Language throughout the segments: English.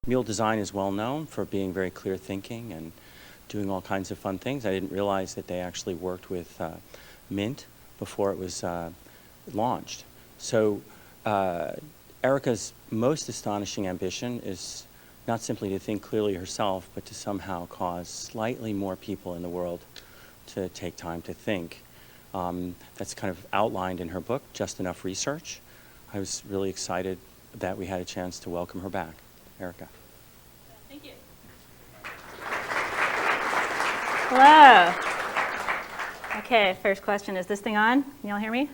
Mule Design is well known for being very clear thinking and doing all kinds of fun things. I didn't realize that they actually worked with Mint before it was launched. So Erika's most astonishing ambition is not simply to think clearly herself, but to somehow cause slightly more people in the world to take time to think. That's kind of outlined in her book, Just Enough Research. I was really excited that we had a chance to welcome her back. Erika. Thank you. Hello. Okay, first question. Is this thing on? Can you all hear me?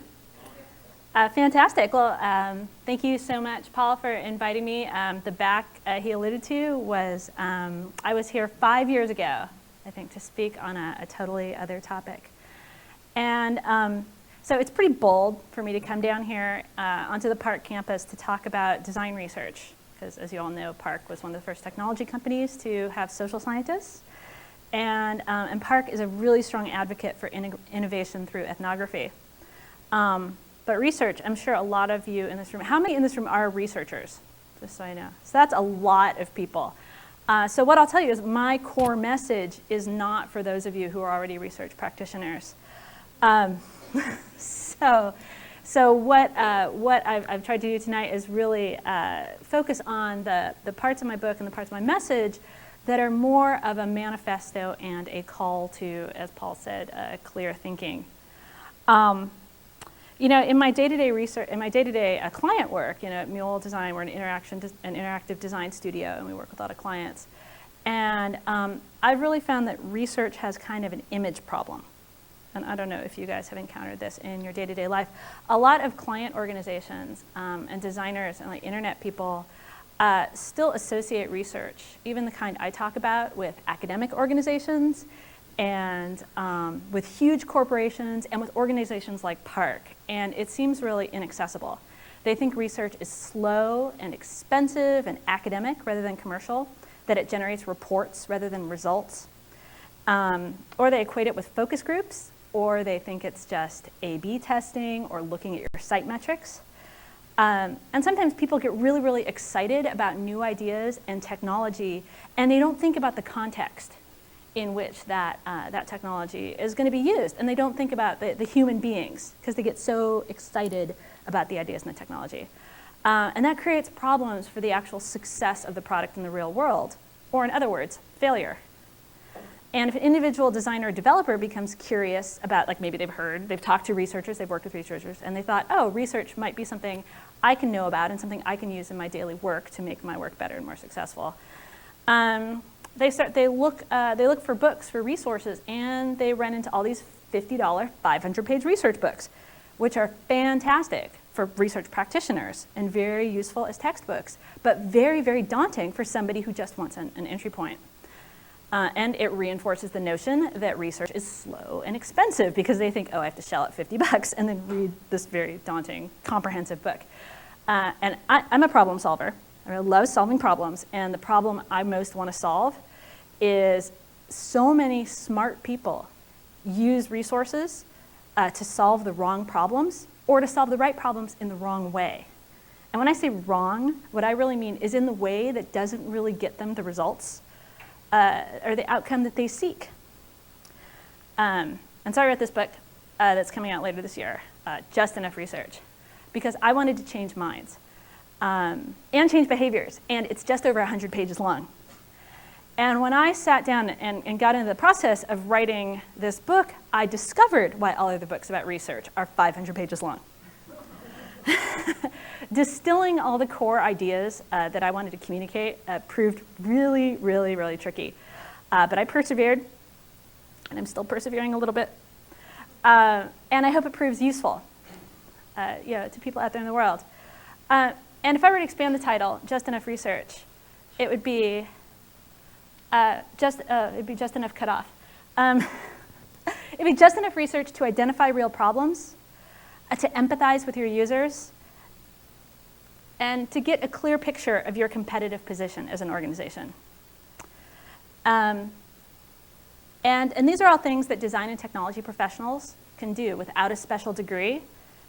Fantastic. Well, thank you so much, Paul, for inviting me. The back he alluded to was, I was here 5 years ago, I think, to speak on a totally other topic. And so it's pretty bold for me to come down here onto the Park campus to talk about design research, because as you all know, Park was one of the first technology companies to have social scientists. And Park is a really strong advocate for innovation through ethnography. But research, I'm sure a lot of you in this room, how many in this room are researchers? Just so I know. So that's a lot of people. So what I'll tell you is my core message is not for those of you who are already research practitioners. So what I've tried to do tonight is really focus on the parts of my book and the parts of my message that are more of a manifesto and a call to, as Paul said, clear thinking. You know, in my day-to-day research, in my day-to-day client work, you know, at Mule Design, we're an interactive design studio, and we work with a lot of clients. And I've really found that research has kind of an image problem. And I don't know if you guys have encountered this in your day-to-day life. A lot of client organizations and designers and like internet people still associate research, even the kind I talk about, with academic organizations and with huge corporations and with organizations like Park. And it seems really inaccessible. They think research is slow and expensive and academic rather than commercial, that it generates reports rather than results. Or they equate it with focus groups, or they think it's just A/B testing or looking at your site metrics. And sometimes people get really, really excited about new ideas and technology, and they don't think about the context in which that technology is going to be used. And they don't think about the human beings, because they get so excited about the ideas and the technology. And that creates problems for the actual success of the product in the real world, or in other words, failure. And if an individual designer or developer becomes curious about, like maybe they've talked to researchers, they've worked with researchers, and they thought, oh, research might be something I can know about and something I can use in my daily work to make my work better and more successful. They look for books, for resources, and they run into all these $50, 500-page research books, which are fantastic for research practitioners and very useful as textbooks, but very, very daunting for somebody who just wants an entry point. And it reinforces the notion that research is slow and expensive, because they think, oh, I have to shell out $50 and then read this very daunting, comprehensive book. And I'm a problem solver. I love solving problems, and the problem I most want to solve is so many smart people use resources to solve the wrong problems, or to solve the right problems in the wrong way. And when I say wrong, what I really mean is in the way that doesn't really get them the results or the outcome that they seek. And so I wrote this book that's coming out later this year, Just Enough Research, because I wanted to change minds and change behaviors, and it's just over 100 pages long. And when I sat down and got into the process of writing this book, I discovered why all other books about research are 500 pages long. Distilling all the core ideas that I wanted to communicate proved really, really, really tricky. But I persevered, and I'm still persevering a little bit. And I hope it proves useful to people out there in the world. And if I were to expand the title, Just Enough Research, it would be just enough cut off. It'd be just enough research to identify real problems, to empathize with your users, and to get a clear picture of your competitive position as an organization. And these are all things that design and technology professionals can do without a special degree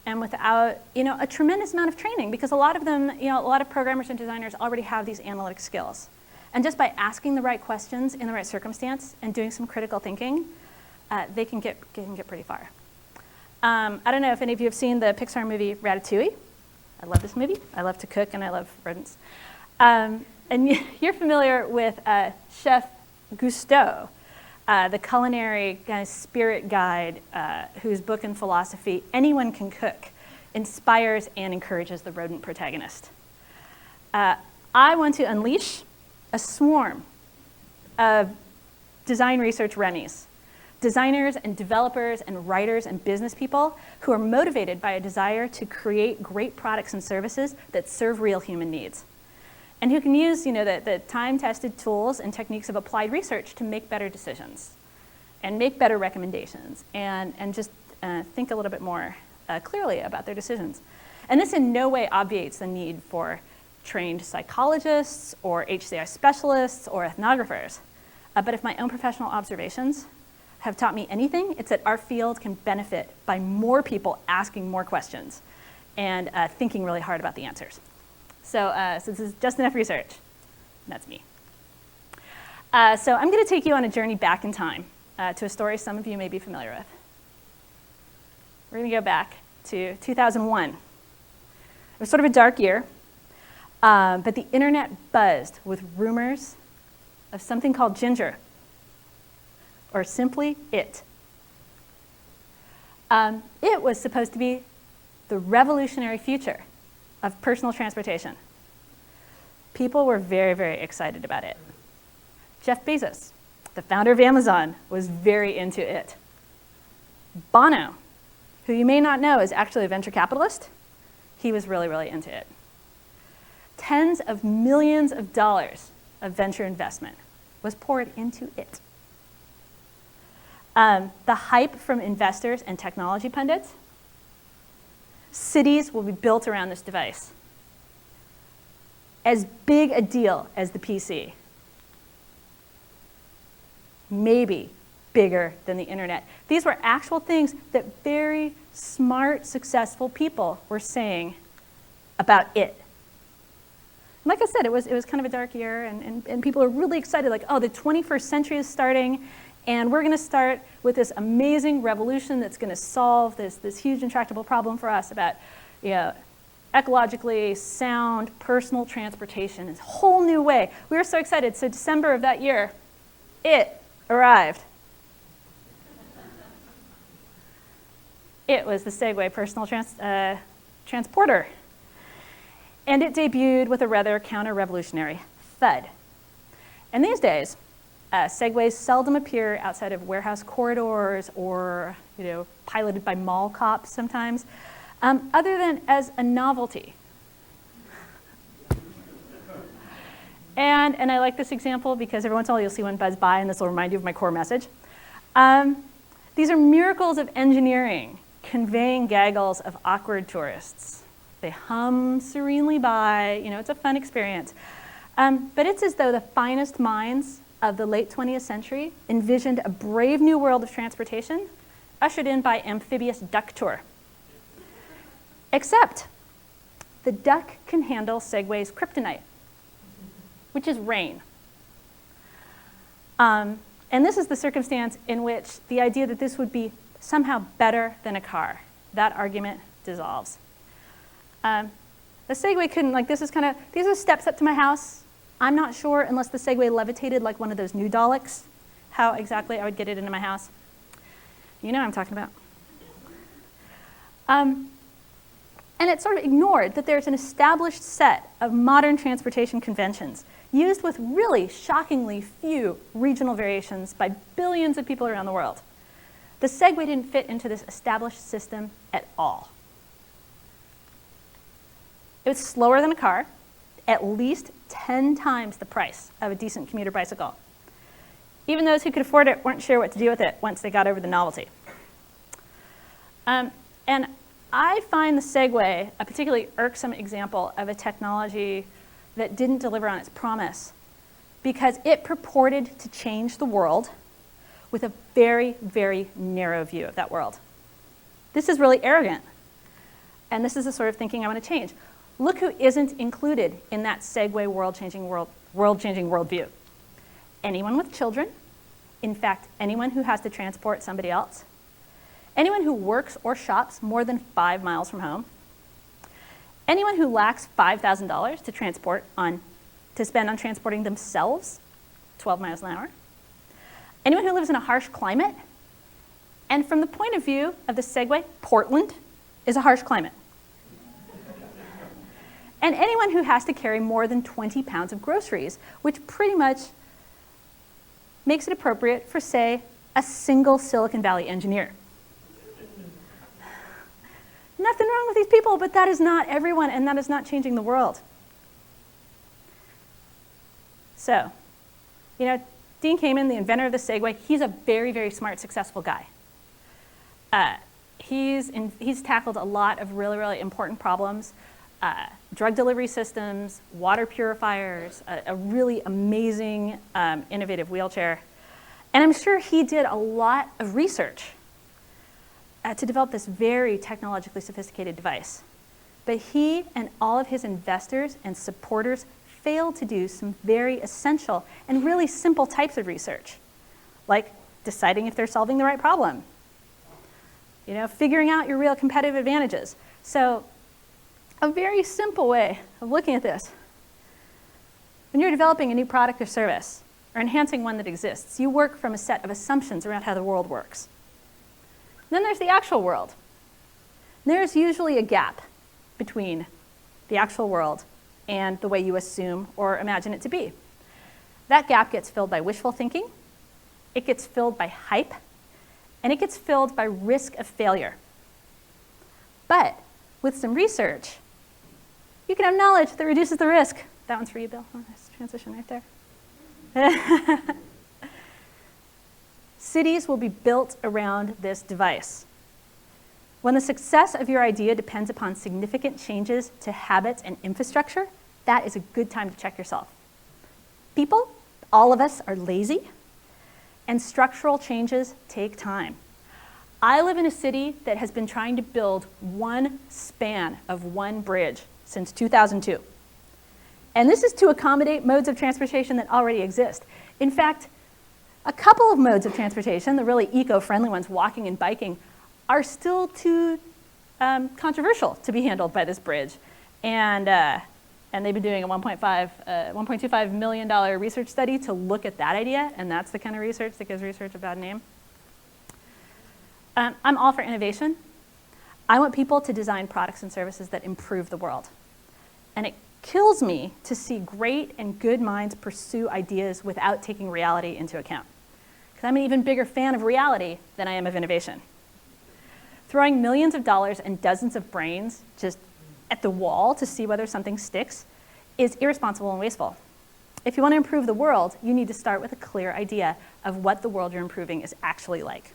and without a tremendous amount of training, because a lot of them, a lot of programmers and designers already have these analytic skills. And just by asking the right questions in the right circumstance and doing some critical thinking, they can get pretty far. I don't know if any of you have seen the Pixar movie Ratatouille. I love this movie. I love to cook and I love rodents. And you're familiar with Chef Gusteau, the culinary kind of spirit guide whose book and philosophy, Anyone Can Cook, inspires and encourages the rodent protagonist. I want to unleash a swarm of design research Remmies, designers and developers and writers and business people who are motivated by a desire to create great products and services that serve real human needs, and who can use the time-tested tools and techniques of applied research to make better decisions and make better recommendations and just think a little bit more clearly about their decisions. And this in no way obviates the need for trained psychologists or HCI specialists or ethnographers. But if my own professional observations have taught me anything, it's that our field can benefit by more people asking more questions and thinking really hard about the answers. So this is just enough research. That's me. So I'm going to take you on a journey back in time to a story some of you may be familiar with. We're going to go back to 2001. It was sort of a dark year, but the internet buzzed with rumors of something called Ginger, or simply it. It was supposed to be the revolutionary future of personal transportation. People were very, very excited about it. Jeff Bezos, the founder of Amazon, was very into it. Bono, who you may not know is actually a venture capitalist, he was really, really into it. Tens of millions of dollars of venture investment was poured into it. The hype from investors and technology pundits, cities will be built around this device. As big a deal as the PC. Maybe bigger than the internet. These were actual things that very smart, successful people were saying about it. Like I said, it was kind of a dark year, and people are really excited, like, oh, the 21st century is starting, and we're going to start with this amazing revolution that's going to solve this huge intractable problem for us about ecologically sound personal transportation in a whole new way. We were so excited. So December of that year, it arrived. It was the Segway personal transporter. And it debuted with a rather counter-revolutionary thud. And these days, Segways seldom appear outside of warehouse corridors or piloted by mall cops sometimes, other than as a novelty. And I like this example because every once in a while you'll see one buzz by and this will remind you of my core message. These are miracles of engineering, conveying gaggles of awkward tourists. They hum serenely by, it's a fun experience. But it's as though the finest minds of the late 20th century envisioned a brave new world of transportation ushered in by amphibious duck tour. Except the duck can handle Segway's kryptonite, which is rain. And this is the circumstance in which the idea that this would be somehow better than a car, that argument dissolves. The Segway couldn't, these are steps up to my house. I'm not sure, unless the Segway levitated like one of those new Daleks, how exactly I would get it into my house. You know what I'm talking about. And it sort of ignored that there's an established set of modern transportation conventions used with really shockingly few regional variations by billions of people around the world. The Segway didn't fit into this established system at all. It was slower than a car, at least 10 times the price of a decent commuter bicycle. Even those who could afford it weren't sure what to do with it once they got over the novelty. And I find the Segway a particularly irksome example of a technology that didn't deliver on its promise because it purported to change the world with a very, very narrow view of that world. This is really arrogant. And this is the sort of thinking I want to change. Look who isn't included in that Segway world-changing worldview. Anyone with children, in fact, anyone who has to transport somebody else, anyone who works or shops more than 5 miles from home, anyone who lacks $5,000 to spend on transporting themselves 12 miles an hour, anyone who lives in a harsh climate, and from the point of view of the Segway, Portland is a harsh climate. And anyone who has to carry more than 20 pounds of groceries, which pretty much makes it appropriate for, say, a single Silicon Valley engineer. Nothing wrong with these people, but that is not everyone, and that is not changing the world. So, Dean Kamen, the inventor of the Segway, he's a very, very smart, successful guy. He's tackled a lot of really, really important problems. Drug delivery systems, water purifiers, a really amazing, innovative wheelchair. And I'm sure he did a lot of research to develop this very technologically sophisticated device. But he and all of his investors and supporters failed to do some very essential and really simple types of research, like deciding if they're solving the right problem, figuring out your real competitive advantages. So a very simple way of looking at this: when you're developing a new product or service, or enhancing one that exists, you work from a set of assumptions around how the world works. Then there's the actual world. There's usually a gap between the actual world and the way you assume or imagine it to be. That gap gets filled by wishful thinking, it gets filled by hype, and it gets filled by risk of failure. But with some research, you can have knowledge that reduces the risk. That one's for you, Bill. Oh, nice transition right there. Cities will be built around this device. When the success of your idea depends upon significant changes to habits and infrastructure, that is a good time to check yourself. People, all of us, are lazy, and structural changes take time. I live in a city that has been trying to build one span of one bridge since 2002. And this is to accommodate modes of transportation that already exist. In fact, a couple of modes of transportation, the really eco-friendly ones, walking and biking, are still too controversial to be handled by this bridge. And they've been doing a $1.25 million research study to look at that idea, and that's the kind of research that gives research a bad name. I'm all for innovation. I want people to design products and services that improve the world. And it kills me to see great and good minds pursue ideas without taking reality into account. Because I'm an even bigger fan of reality than I am of innovation. Throwing millions of dollars and dozens of brains just at the wall to see whether something sticks is irresponsible and wasteful. If you want to improve the world, you need to start with a clear idea of what the world you're improving is actually like.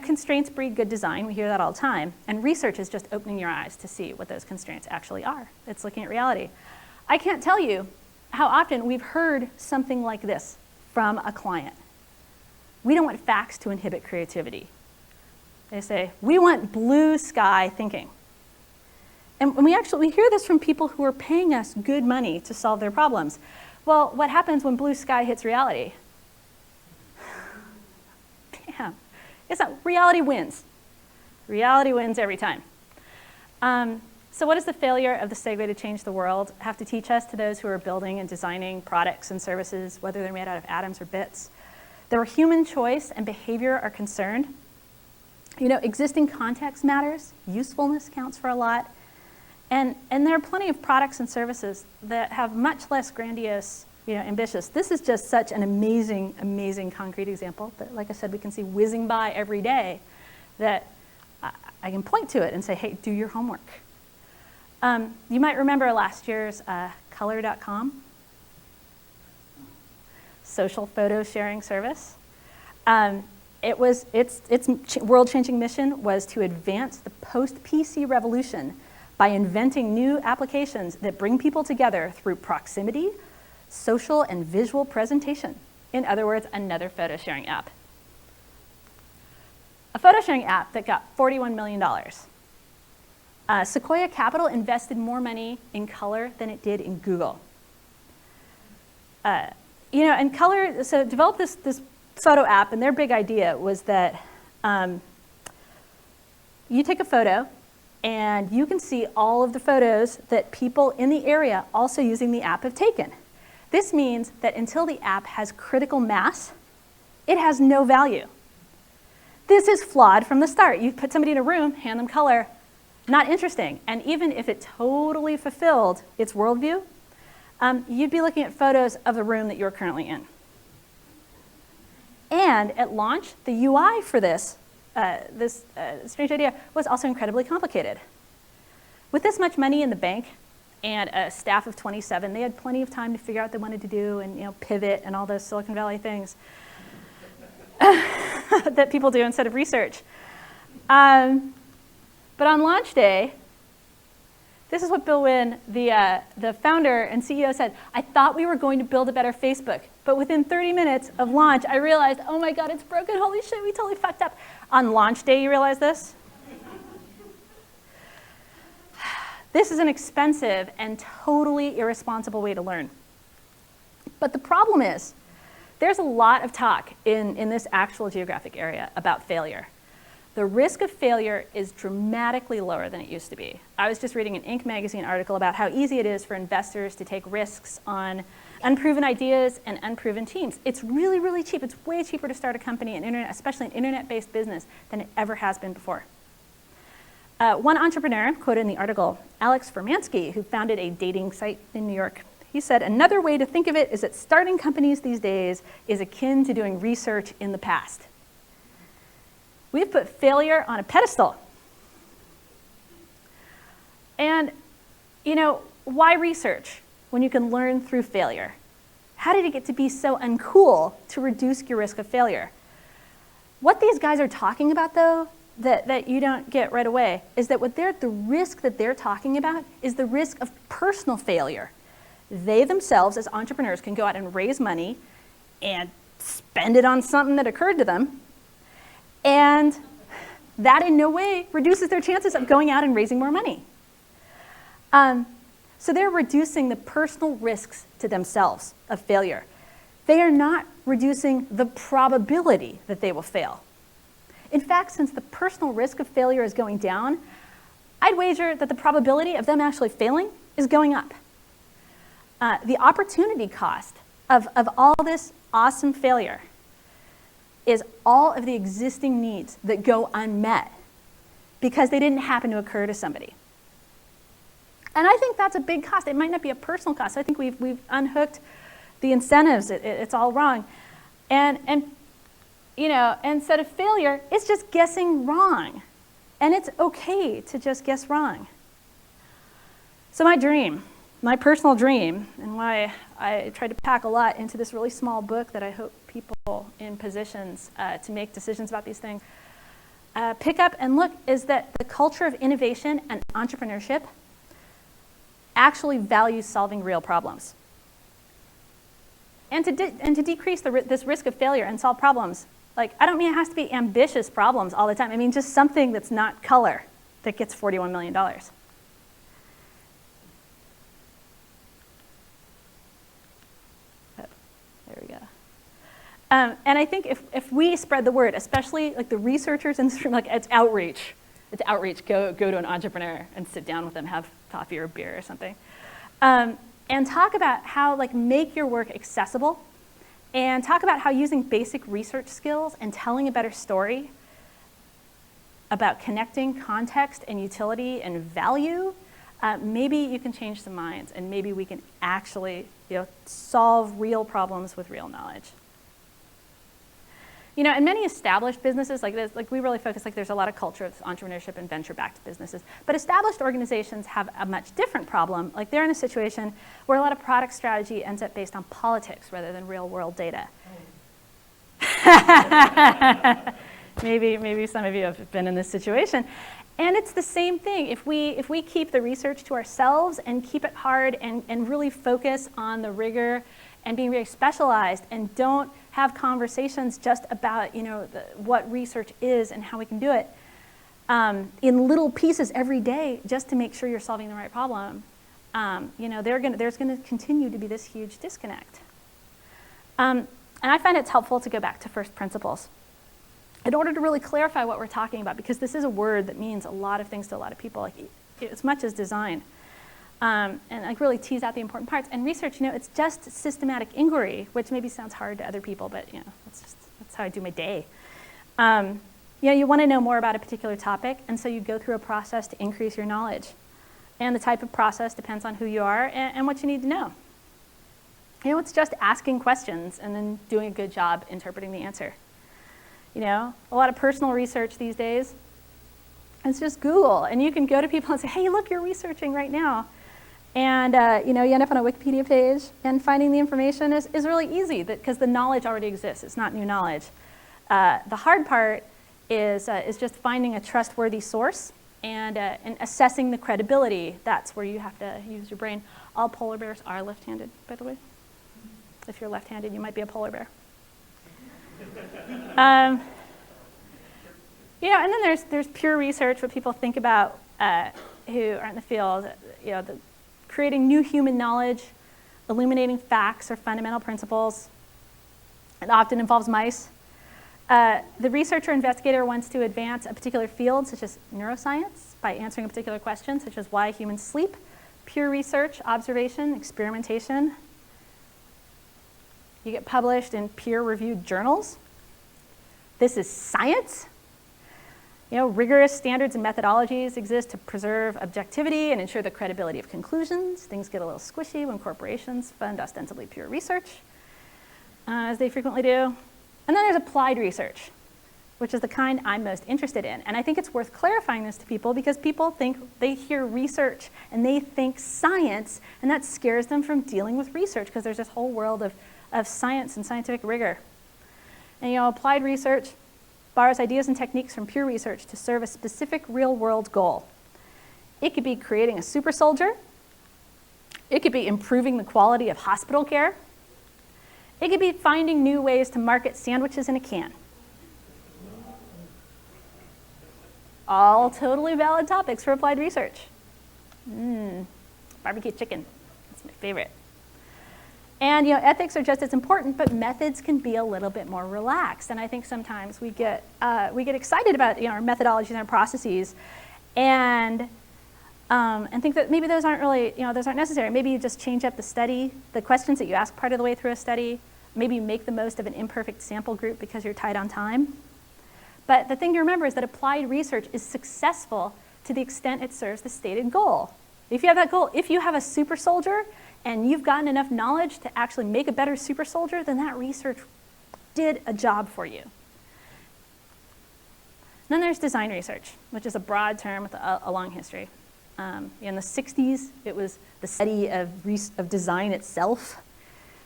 Constraints breed good design. We hear that all the time. And research is just opening your eyes to see what those constraints actually are. It's looking at reality. I can't tell you how often we've heard something like this from a client. We don't want facts to inhibit creativity. They say, we want blue sky thinking. And we hear this from people who are paying us good money to solve their problems. Well, what happens when blue sky hits reality? Damn. It's not, reality wins. Reality wins every time. So what does the failure of the Segway to change the world have to teach us to those who are building and designing products and services, whether they're made out of atoms or bits? That where human choice and behavior are concerned, existing context matters, usefulness counts for a lot, and there are plenty of products and services that have much less grandiose, ambitious. This is just such an amazing, amazing concrete example that, like I said, we can see whizzing by every day that I can point to it and say, hey, do your homework. You might remember last year's color.com social photo sharing service. Its world-changing mission was to advance the post-PC revolution by inventing new applications that bring people together through proximity, social and visual presentation. In other words, another photo sharing app. A photo sharing app that got $41 million. Sequoia Capital invested more money in color than it did in Google. And color, so developed this photo app, and their big idea was that you take a photo, and you can see all of the photos that people in the area also using the app have taken. This means that until the app has critical mass, it has no value. This is flawed from the start. You put somebody in a room, hand them color, not interesting. And even if it totally fulfilled its worldview, you'd be looking at photos of the room that you're currently in. And at launch, the UI for this strange idea was also incredibly complicated. With this much money in the bank and a staff of 27, they had plenty of time to figure out what they wanted to do and pivot and all those Silicon Valley things that people do instead of research. But on launch day, this is what Bill Wynn, the founder and CEO, said. I thought we were going to build a better Facebook, but within 30 minutes of launch, I realized, oh my God, it's broken. Holy shit, we totally fucked up. On launch day, you realize this? This is an expensive and totally irresponsible way to learn. But the problem is, there's a lot of talk in this actual geographic area about failure. The risk of failure is dramatically lower than it used to be. I was just reading an Inc. magazine article about how easy it is for investors to take risks on unproven ideas and unproven teams. It's really, really cheap. It's way cheaper to start a company, especially an internet-based business, than it ever has been before. One entrepreneur, quoted in the article, Alex Fermansky, who founded a dating site in New York, he said, another way to think of it is that starting companies these days is akin to doing research in the past. We've put failure on a pedestal. And, why research when you can learn through failure? How did it get to be so uncool to reduce your risk of failure? What these guys are talking about, though, that you don't get right away, is that the risk that they're talking about is the risk of personal failure. They themselves, as entrepreneurs, can go out and raise money and spend it on something that occurred to them, and that in no way reduces their chances of going out and raising more money. So they're reducing the personal risks to themselves of failure. They are not reducing the probability that they will fail. In fact, since the personal risk of failure is going down, I'd wager that the probability of them actually failing is going up. The opportunity cost of all this awesome failure is all of the existing needs that go unmet because they didn't happen to occur to somebody. And I think that's a big cost. It might not be a personal cost. I think we've unhooked the incentives. It's all wrong. And instead of failure, it's just guessing wrong. And it's okay to just guess wrong. So my personal dream, and why I tried to pack a lot into this really small book that I hope people in positions to make decisions about these things pick up and look, is that the culture of innovation and entrepreneurship actually values solving real problems. And to decrease this risk of failure and solve problems, I don't mean it has to be ambitious problems all the time. I mean just something that's not color that gets $41 million. There we go. And I think if we spread the word, especially the researchers in this room, it's outreach. It's outreach. Go to an entrepreneur and sit down with them, have coffee or beer or something, and talk about how make your work accessible, and talk about how using basic research skills and telling a better story about connecting context and utility and value, maybe you can change some minds, and maybe we can actually solve real problems with real knowledge. In many established businesses like this, we really focus, there's a lot of culture of entrepreneurship and venture-backed businesses. But established organizations have a much different problem. They're in a situation where a lot of product strategy ends up based on politics rather than real-world data. Maybe some of you have been in this situation. And it's the same thing. If we keep the research to ourselves and keep it hard and really focus on the rigor and being very specialized and don't have conversations just about what research is and how we can do it, in little pieces every day just to make sure you're solving the right problem, there's going to continue to be this huge disconnect. And I find it's helpful to go back to first principles in order to really clarify what we're talking about, because this is a word that means a lot of things to a lot of people, like as much as design. And like really tease out the important parts. And research, it's just systematic inquiry, which maybe sounds hard to other people, but that's how I do my day. You want to know more about a particular topic, and so you go through a process to increase your knowledge. And the type of process depends on who you are and what you need to know. It's just asking questions and then doing a good job interpreting the answer. A lot of personal research these days, it's just Google, and you can go to people and say, hey, look, you're researching right now. And you end up on a Wikipedia page, and finding the information is really easy because the knowledge already exists. It's not new knowledge. The hard part is just finding a trustworthy source and assessing the credibility. That's where you have to use your brain. All polar bears are left-handed, by the way. If you're left-handed, you might be a polar bear. And then there's pure research, what people think about who are in the field, creating new human knowledge, illuminating facts or fundamental principles. It often involves mice. The researcher investigator wants to advance a particular field, such as neuroscience, by answering a particular question, such as why humans sleep. Pure research, observation, experimentation. You get published in peer-reviewed journals. This is science. Rigorous standards and methodologies exist to preserve objectivity and ensure the credibility of conclusions. Things get a little squishy when corporations fund ostensibly pure research, as they frequently do. And then there's applied research, which is the kind I'm most interested in. And I think it's worth clarifying this to people because people think they hear research and they think science, and that scares them from dealing with research because there's this whole world of science and scientific rigor. And applied research borrows ideas and techniques from pure research to serve a specific real-world goal. It could be creating a super soldier. It could be improving the quality of hospital care. It could be finding new ways to market sandwiches in a can. All totally valid topics for applied research. Barbecue chicken, that's my favorite. And ethics are just as important, but methods can be a little bit more relaxed. And I think sometimes we get excited about our methodologies and our processes, and think that maybe those aren't really those aren't necessary. Maybe you just change up the study, the questions that you ask part of the way through a study. Maybe you make the most of an imperfect sample group because you're tight on time. But the thing to remember is that applied research is successful to the extent it serves the stated goal. If you have that goal, if you have a super soldier and you've gotten enough knowledge to actually make a better super soldier, then that research did a job for you. Then there's design research, which is a broad term with a long history. In the 60s, it was the study of design itself.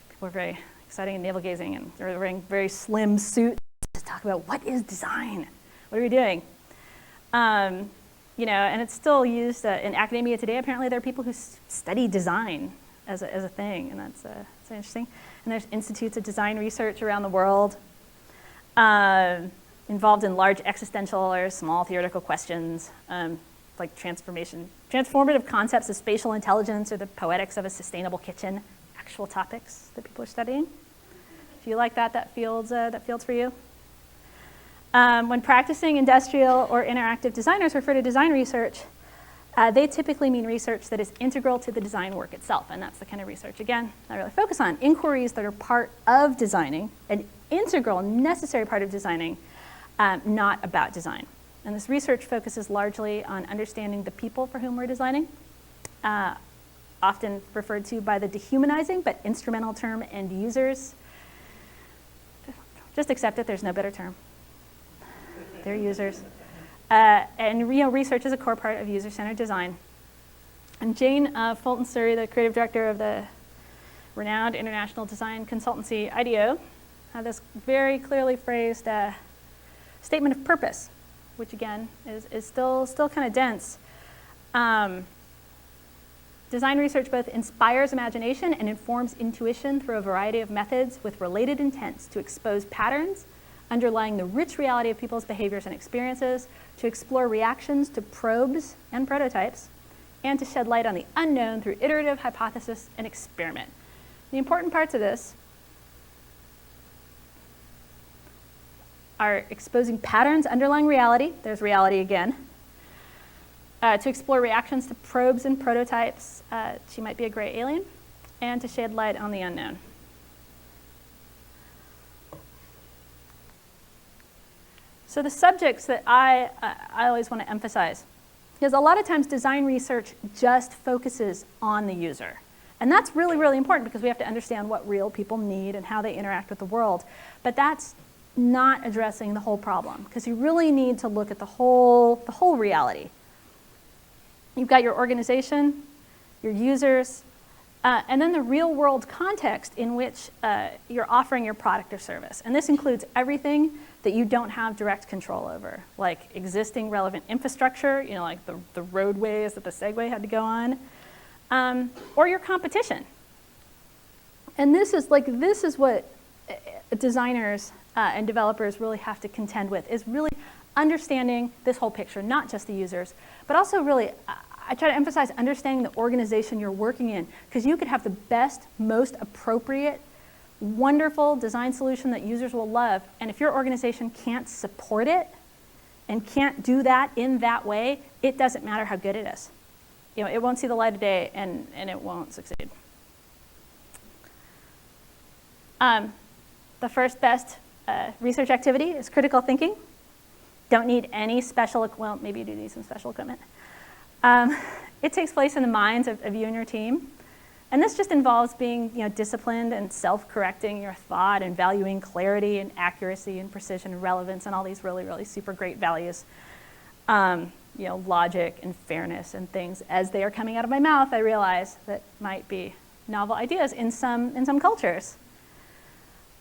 People were very exciting and navel-gazing, and they were wearing very slim suits to talk about what is design? What are we doing? And it's still used in academia today. Apparently, there are people who study design as a thing, and that's interesting. And there's institutes of design research around the world involved in large existential or small theoretical questions, like transformative concepts of spatial intelligence or the poetics of a sustainable kitchen, actual topics that people are studying. If you like that field's for you. When practicing industrial or interactive designers refer to design research, they typically mean research that is integral to the design work itself, and that's the kind of research, again, I really focus on. Inquiries that are part of designing, an integral, necessary part of designing, not about design. And this research focuses largely on understanding the people for whom we're designing, often referred to by the dehumanizing but instrumental term end users. Just accept it, there's no better term. They're users. And research is a core part of user-centered design. And Jane Fulton-Surrey, the creative director of the renowned international design consultancy IDEO, had this very clearly phrased statement of purpose, which again is still kind of dense. Design research both inspires imagination and informs intuition through a variety of methods with related intents to expose patterns, underlying the rich reality of people's behaviors and experiences, to explore reactions to probes and prototypes, and to shed light on the unknown through iterative hypothesis and experiment. The important parts of this are exposing patterns underlying reality, there's reality again, to explore reactions to probes and prototypes, she might be a gray alien, and to shed light on the unknown. So the subjects that I always want to emphasize, because a lot of times design research just focuses on the user. And that's really, really important because we have to understand what real people need and how they interact with the world. But that's not addressing the whole problem, because you really need to look at the whole reality. You've got your organization, your users, and then the real world context in which you're offering your product or service. And this includes everything that you don't have direct control over, like existing relevant infrastructure, you know, like the roadways that the Segway had to go on, or your competition. And this is what designers and developers really have to contend with, is really understanding this whole picture, not just the users, but also really, I try to emphasize understanding the organization you're working in, because you could have the best, most appropriate, wonderful design solution that users will love, and if your organization can't support it and can't do that in that way, it doesn't matter how good it is. You know, it won't see the light of day and it won't succeed. The first best research activity is critical thinking. Don't need any special, well, maybe you do need some special equipment. It takes place in the minds of you and your team. And this just involves being, disciplined and self-correcting your thought and valuing clarity and accuracy and precision and relevance and all these really, really super great values. Logic and fairness and things. As they are coming out of my mouth, I realize that might be novel ideas in some cultures.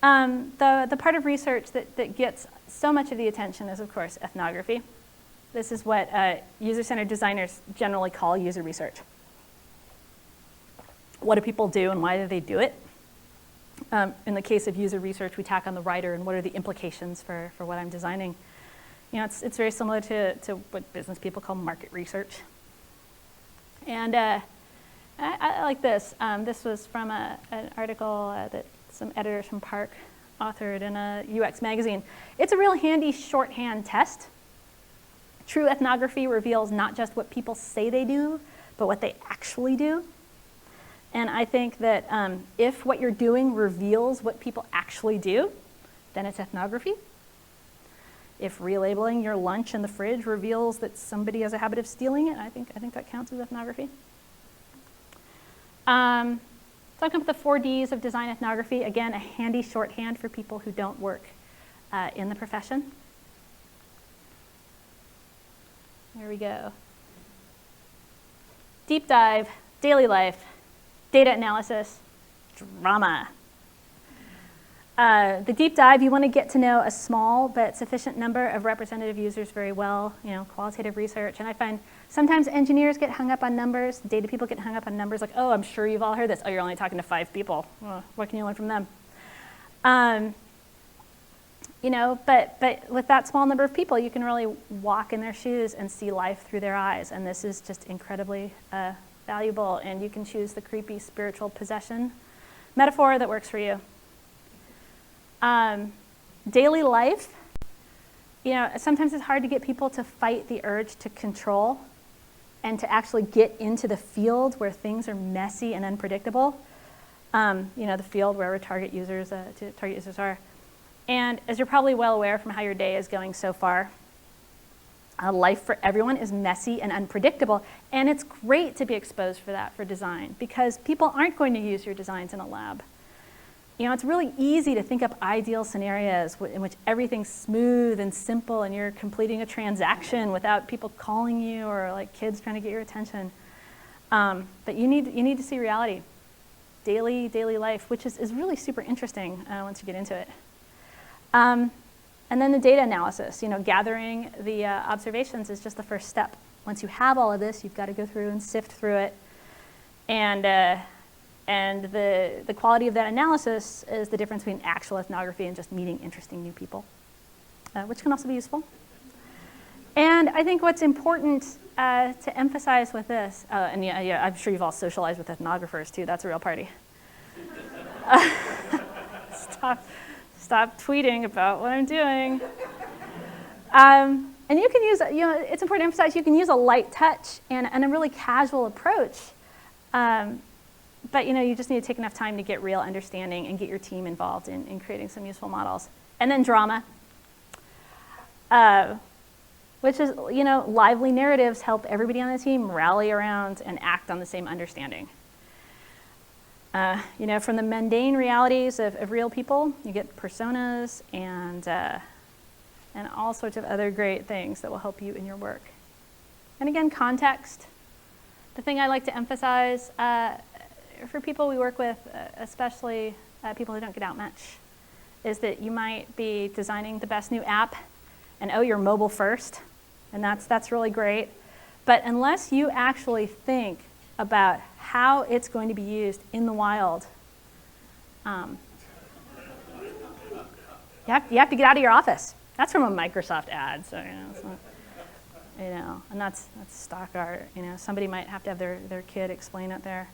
The part of research that gets so much of the attention is, of course, ethnography. This is what user-centered designers generally call user research. What do people do and why do they do it? In the case of user research, we tack on the writer and what are the implications for what I'm designing. It's very similar to what business people call market research. And I like this. This was from an article that some editors from Park authored in a UX magazine. It's a real handy shorthand test. True ethnography reveals not just what people say they do, but what they actually do. And I think that if what you're doing reveals what people actually do, then it's ethnography. If relabeling your lunch in the fridge reveals that somebody has a habit of stealing it, I think that counts as ethnography. Talking about the 4 Ds of design ethnography, again, a handy shorthand for people who don't work in the profession. There we go. Deep dive, daily life, data analysis, drama. The deep dive, you want to get to know a small but sufficient number of representative users very well, qualitative research. And I find sometimes engineers get hung up on numbers, data people get hung up on numbers, like, oh, I'm sure you've all heard this. Oh, you're only talking to 5 people. Well, what can you learn from them? But with that small number of people, you can really walk in their shoes and see life through their eyes. And this is just incredibly valuable. And you can choose the creepy spiritual possession metaphor that works for you. Daily life, sometimes it's hard to get people to fight the urge to control and to actually get into the field where things are messy and unpredictable. The field where target users are. And as you're probably well aware from how your day is going so far, life for everyone is messy and unpredictable. And it's great to be exposed for that for design, because people aren't going to use your designs in a lab. It's really easy to think up ideal scenarios in which everything's smooth and simple and you're completing a transaction without people calling you or like kids trying to get your attention. But you need to see reality, daily life, which is really super interesting once you get into it. And then the data analysis, gathering the observations is just the first step. Once you have all of this, you've got to go through and sift through it. And the quality of that analysis is the difference between actual ethnography and just meeting interesting new people. which can also be useful. And I think what's important to emphasize with this, and yeah, I'm sure you've all socialized with ethnographers too. That's a real party. Stop tweeting about what I'm doing. And you can use, it's important to emphasize you can use a light touch and a really casual approach. But you just need to take enough time to get real understanding and get your team involved in creating some useful models. And then drama. Which is, lively narratives help everybody on the team rally around and act on the same understanding. From the mundane realities of real people, you get personas and all sorts of other great things that will help you in your work. And again, context. The thing I like to emphasize for people we work with, especially people who don't get out much, is that you might be designing the best new app and you're mobile first. And that's really great. But unless you actually think about how it's going to be used in the wild, you have to get out of your office. That's from a Microsoft ad, so it's not, and that's stock art. Somebody might have to have their kid explain it there.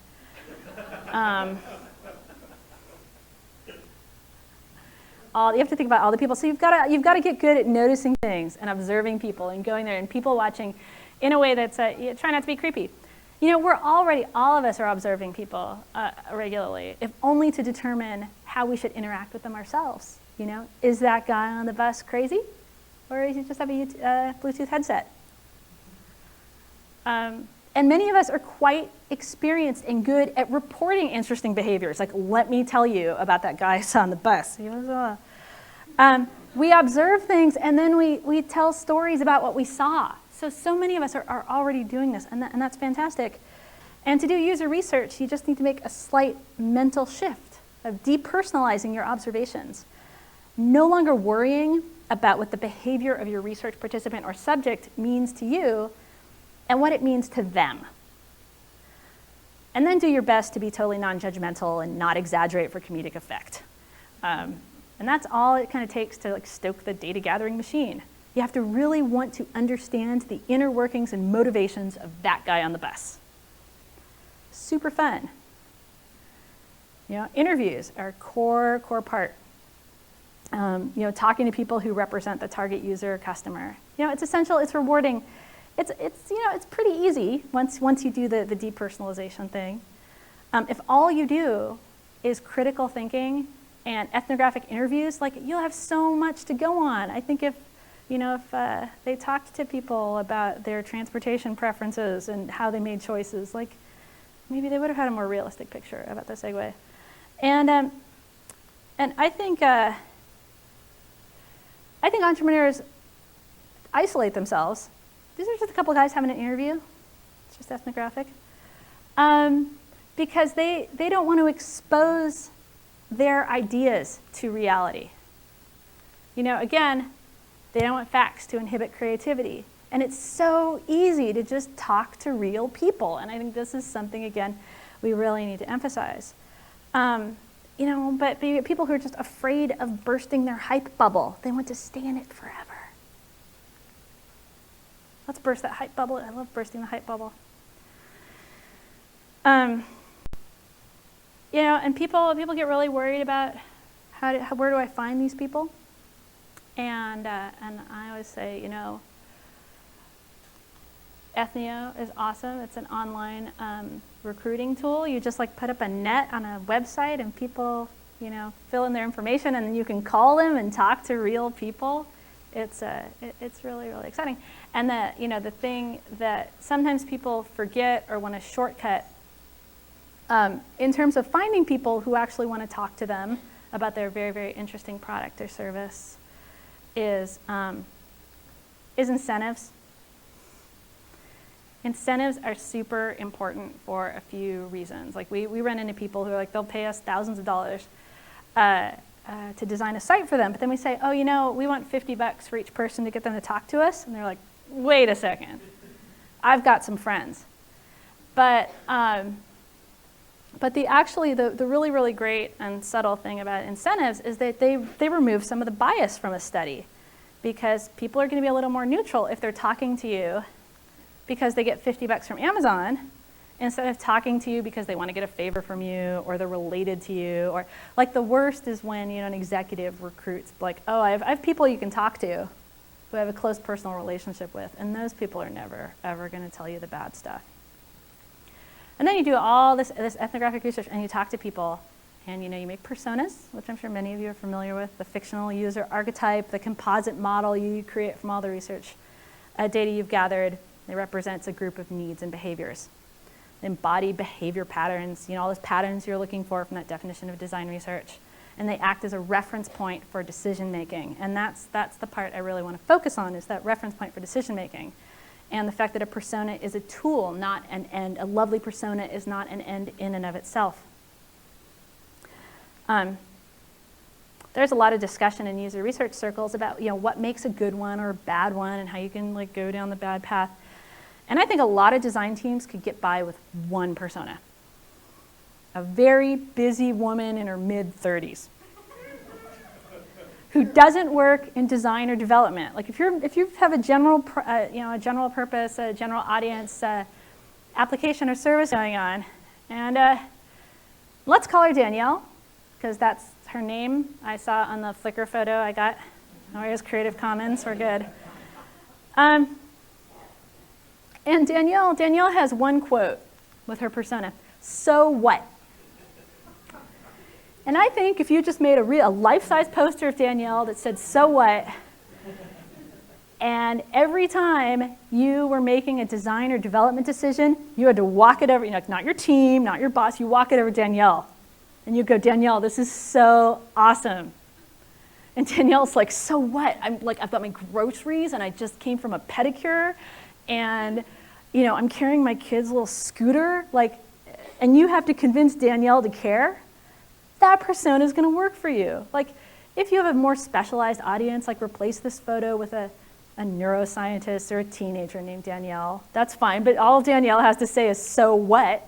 You have to think about all the people. So you've got to get good at noticing things and observing people and going there and people watching in a way that's try not to be creepy. All of us are observing people regularly, if only to determine how we should interact with them ourselves. Is that guy on the bus crazy, or is he just having a Bluetooth headset? And many of us are quite experienced and good at reporting interesting behaviors. Like, let me tell you about that guy I saw on the bus. We observe things and then we tell stories about what we saw. So many of us are already doing this, and that's fantastic. And to do user research, you just need to make a slight mental shift of depersonalizing your observations. No longer worrying about what the behavior of your research participant or subject means to you and what it means to them. And then do your best to be totally non-judgmental and not exaggerate for comedic effect. And that's all it kind of takes to stoke the data gathering machine. You have to really want to understand the inner workings and motivations of that guy on the bus. Super fun. Interviews are a core part. Talking to people who represent the target user or customer. It's essential, it's rewarding. It's pretty easy once you do the depersonalization thing. If all you do is critical thinking and ethnographic interviews, you'll have so much to go on. I think if they talked to people about their transportation preferences and how they made choices, maybe they would have had a more realistic picture about the Segway. And I think entrepreneurs isolate themselves. These are just a couple guys having an interview. It's just ethnographic. Because they don't want to expose their ideas to reality. Again, they don't want facts to inhibit creativity. And it's so easy to just talk to real people. And I think this is something, again, we really need to emphasize. But people who are just afraid of bursting their hype bubble, they want to stay in it forever. Let's burst that hype bubble. I love bursting the hype bubble. And people get really worried about where do I find these people? And I always say, Ethnio is awesome. It's an online recruiting tool. You just put up a net on a website and people, fill in their information and then you can call them and talk to real people. It's really, really exciting. And the thing that sometimes people forget or want to shortcut in terms of finding people who actually want to talk to them about their very, very interesting product or service is incentives. Incentives are super important for a few reasons. We run into people who are they'll pay us thousands of dollars to design a site for them, but then we say, we want $50 for each person to get them to talk to us, and they're like, wait a second, I've got some friends. But the really, really great and subtle thing about incentives is that they remove some of the bias from a study. because people are going to be a little more neutral if they're talking to you because they get $50 from Amazon instead of talking to you because they want to get a favor from you or they're related to you. Or like the worst is when an executive recruits like, oh, I have people you can talk to who I have a close personal relationship with, and those people are never, ever going to tell you the bad stuff. And then you do all this ethnographic research and you talk to people and you make personas, which I'm sure many of you are familiar with, the fictional user archetype, the composite model you create from all the research data you've gathered. It represents a group of needs and behaviors. Embodied behavior patterns, all those patterns you're looking for from that definition of design research. And they act as a reference point for decision making. And that's the part I really want to focus on, is that reference point for decision making. And the fact that a persona is a tool, not an end. A lovely persona is not an end in and of itself. There's a lot of discussion in user research circles about what makes a good one or a bad one and how you can go down the bad path. And I think a lot of design teams could get by with one persona. A very busy woman in her mid-30s who doesn't work in design or development. Like if you have a general purpose, a general audience application or service going on, and let's call her Danielle, because that's her name I saw on the Flickr photo I got. Where's Creative Commons? We're good. And Danielle has one quote with her persona: "So what?" And I think if you just made a life-size poster of Danielle that said, "So what?" and every time you were making a design or development decision, you had to walk it over, not your team, not your boss, you walk it over Danielle. And you go, "Danielle, this is so awesome." And Danielle's like, "So what? I've got my groceries and I just came from a pedicure and I'm carrying my kid's little scooter, and you have to convince Danielle to care." That persona is going to work for you. If you have a more specialized audience, replace this photo with a neuroscientist or a teenager named Danielle, that's fine, but all Danielle has to say is, "So what?"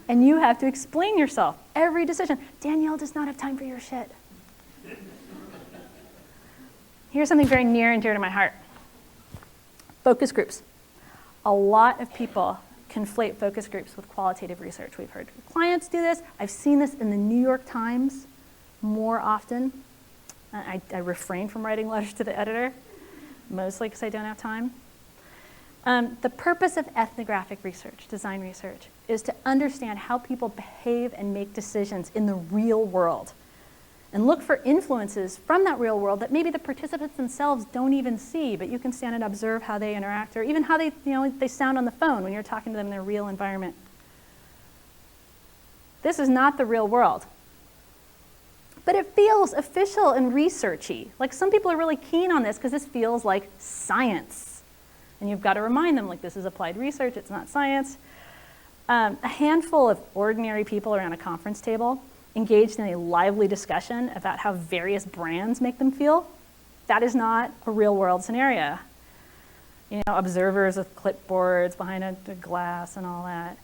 And you have to explain yourself every decision. Danielle does not have time for your shit. Here's something very near and dear to my heart. Focus groups. A lot of people conflate focus groups with qualitative research. We've heard clients do this. I've seen this in the New York Times more often. I refrain from writing letters to the editor, mostly because I don't have time. The purpose of ethnographic research, design research, is to understand how people behave and make decisions in the real world, and look for influences from that real world that maybe the participants themselves don't even see, but you can stand and observe how they interact, or even how they sound on the phone when you're talking to them in their real environment. This is not the real world. But it feels official and researchy. Some people are really keen on this because this feels like science. And you've got to remind them, this is applied research, it's not science. A handful of ordinary people around a conference table engaged in a lively discussion about how various brands make them feel. That is not a real world scenario. Observers with clipboards behind a glass and all that.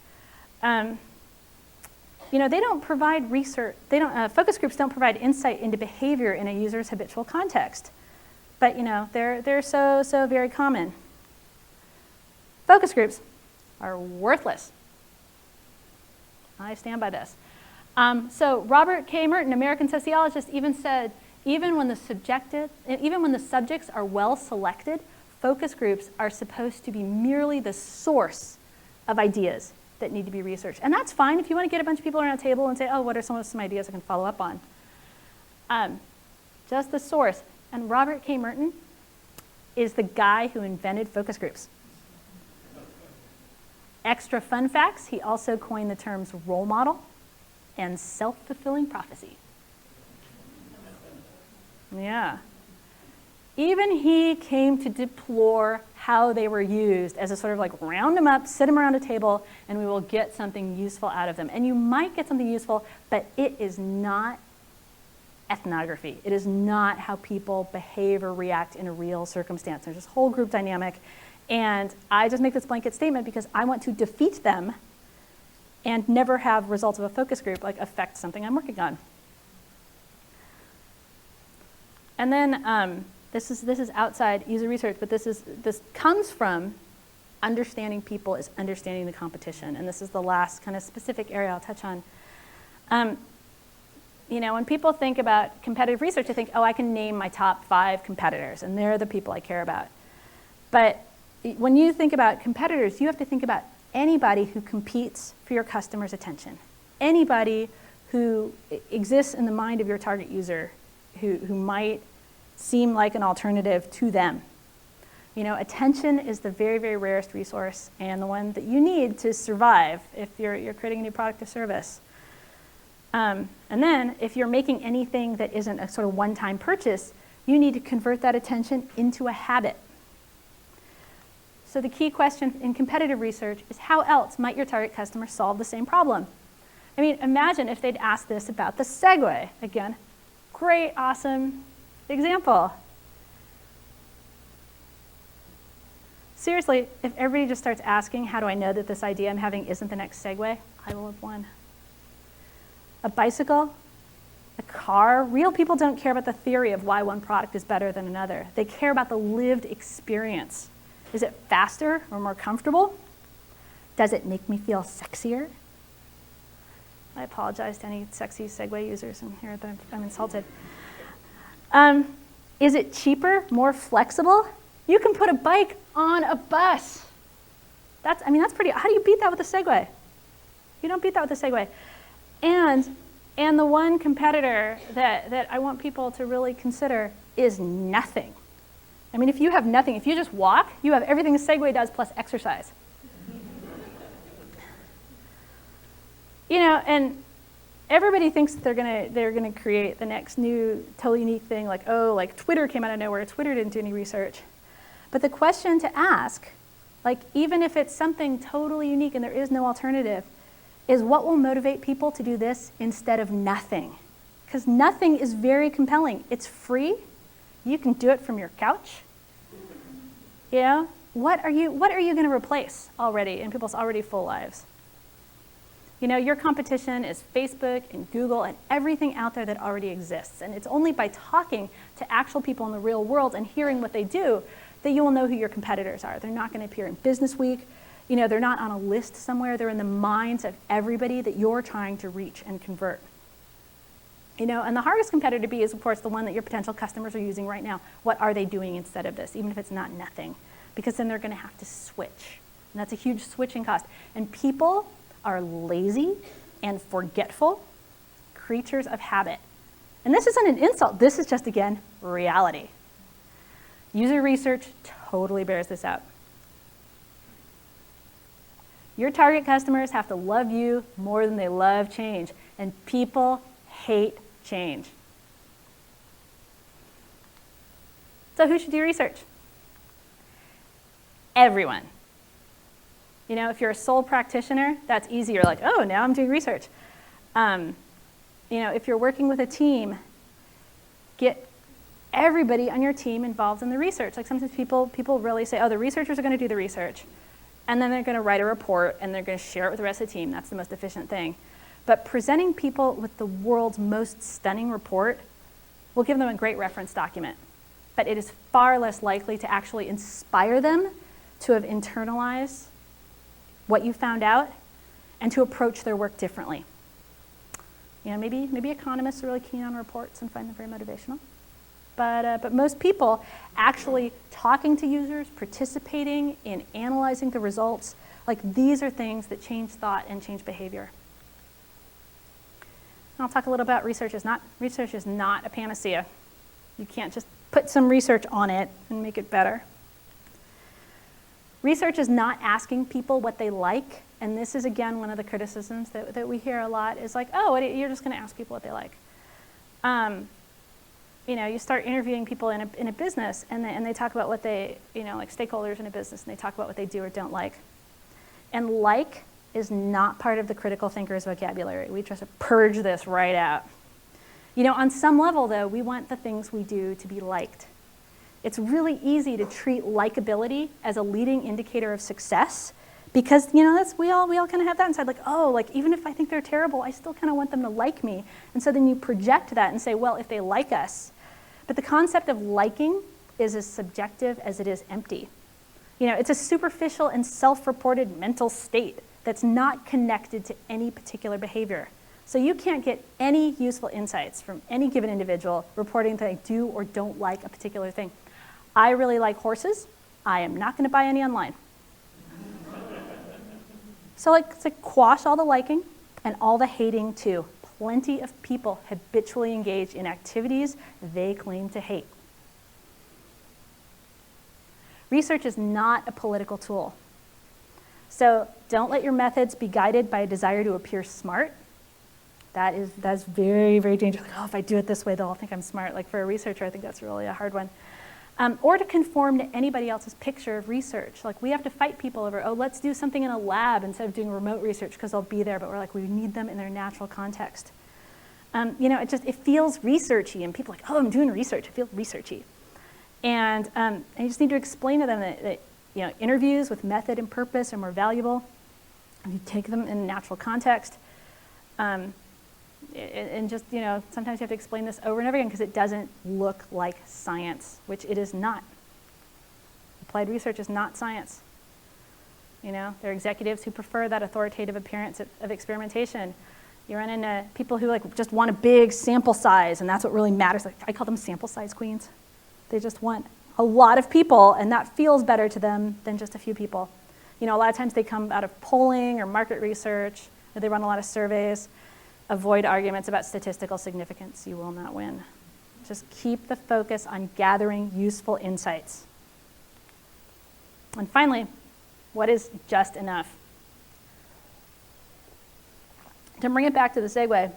They don't provide research, focus groups don't provide insight into behavior in a user's habitual context. But they're so very common. Focus groups are worthless. I stand by this. So Robert K. Merton, American sociologist, even said, even when the subjects are well selected, focus groups are supposed to be merely the source of ideas that need to be researched. And that's fine if you want to get a bunch of people around a table and say, "Oh, what are some ideas I can follow up on?" Just the source. And Robert K. Merton is the guy who invented focus groups. Extra fun facts, he also coined the terms role model and self-fulfilling prophecy. Yeah. Even he came to deplore how they were used as a sort of round them up, sit them around a table, and we will get something useful out of them. And you might get something useful, but it is not ethnography. It is not how people behave or react in a real circumstance. There's this whole group dynamic, and I just make this blanket statement because I want to defeat them and never have results of a focus group affect something I'm working on. And then this is outside user research, but this comes from understanding people is understanding the competition, and this is the last kind of specific area I'll touch on. You know, when people think about competitive research, they think, oh, I can name my top 5 competitors, and they're the people I care about. But when you think about competitors, you have to think about anybody who competes for your customer's attention, anybody who exists in the mind of your target user who might seem like an alternative to them. You know, attention is the very, very rarest resource and the one that you need to survive if you're creating a new product or service. And then if you're making anything that isn't a sort of one-time purchase, you need to convert that attention into a habit. So the key question in competitive research is how else might your target customer solve the same problem? I mean, imagine if they'd asked this about the Segway. Again, great, awesome example. Seriously, if everybody just starts asking, how do I know that this idea I'm having isn't the next Segway? I will have won. A bicycle, a car, real people don't care about the theory of why one product is better than another. They care about the lived experience. Is it faster or more comfortable? Does it make me feel sexier? I apologize to any sexy Segway users in here that I'm insulted. Is it cheaper, more flexible? You can put a bike on a bus. That's pretty, how do you beat that with a Segway? You don't beat that with a Segway. And the one competitor that I want people to really consider is nothing. I mean, if you have nothing, if you just walk, you have everything a Segway does plus exercise. You know, and everybody thinks that they're gonna create the next new, totally unique thing, like, oh, like Twitter came out of nowhere. Twitter didn't do any research. But the question to ask, like, even if it's something totally unique and there is no alternative, is what will motivate people to do this instead of nothing? Because nothing is very compelling. It's free. You can do it from your couch. You know, what are you going to replace already in people's already full lives? You know, your competition is Facebook and Google and everything out there that already exists. And it's only by talking to actual people in the real world and hearing what they do that you will know who your competitors are. They're not going to appear in Business Week. You know, they're not on a list somewhere. They're in the minds of everybody that you're trying to reach and convert. You know, and the hardest competitor to be is, of course, the one that your potential customers are using right now. What are they doing instead of this, even if it's not nothing? Because then they're going to have to switch. And that's a huge switching cost. And people are lazy and forgetful creatures of habit. And this isn't an insult. This is just, again, reality. User research totally bears this out. Your target customers have to love you more than they love change. And people hate change. So who should do research? Everyone. You know, if you're a sole practitioner, that's easy. You're like, oh, now I'm doing research. You know, if you're working with a team, get everybody on your team involved in the research. Like sometimes people really say, oh, the researchers are going to do the research. And then they're going to write a report and they're going to share it with the rest of the team. That's the most efficient thing. But presenting people with the world's most stunning report will give them a great reference document. But it is far less likely to actually inspire them to have internalized what you found out and to approach their work differently. You know, maybe economists are really keen on reports and find them very motivational. But most people actually talking to users, participating in analyzing the results, like these are things that change thought and change behavior. And I'll talk a little about research is not a panacea. You can't just put some research on it and make it better. Research is not asking people what they like, and this is again one of the criticisms that we hear a lot is like, oh, you're just going to ask people what they like. You know, you start interviewing people in a business, and they talk about what they, you know, like stakeholders in a business, and they talk about what they do or don't like. And like is not part of the critical thinker's vocabulary. We try to purge this right out. You know, on some level, though, we want the things we do to be liked. It's really easy to treat likability as a leading indicator of success because, you know, we all kind of have that inside, like, oh, like even if I think they're terrible, I still kind of want them to like me. And so then you project that and say, well, if they like us. But the concept of liking is as subjective as it is empty. You know, it's a superficial and self-reported mental state that's not connected to any particular behavior. So you can't get any useful insights from any given individual reporting that they do or don't like a particular thing. I really like horses. I am not going to buy any online. So it's like quash all the liking and all the hating too. Plenty of people habitually engage in activities they claim to hate. Research is not a political tool. So don't let your methods be guided by a desire to appear smart. That's very, very dangerous. Like, oh, if I do it this way, they'll all think I'm smart. Like for a researcher, I think that's really a hard one. Or to conform to anybody else's picture of research. Like we have to fight people over, oh, let's do something in a lab instead of doing remote research because they'll be there, but we're like, we need them in their natural context. You know, it feels researchy, and people are like, oh, I'm doing research, I feel researchy. And you just need to explain to them that you know, interviews with method and purpose are more valuable if you take them in a natural context. And just, you know, sometimes you have to explain this over and over again because it doesn't look like science, which it is not. Applied research is not science. You know, there are executives who prefer that authoritative appearance of experimentation. You run into people who like just want a big sample size, and that's what really matters. Like, I call them sample size queens. They just want a lot of people, and that feels better to them than just a few people. You know, a lot of times they come out of polling or market research, or they run a lot of surveys. Avoid arguments about statistical significance. You will not win. Just keep the focus on gathering useful insights. And finally, what is just enough? To bring it back to the segue,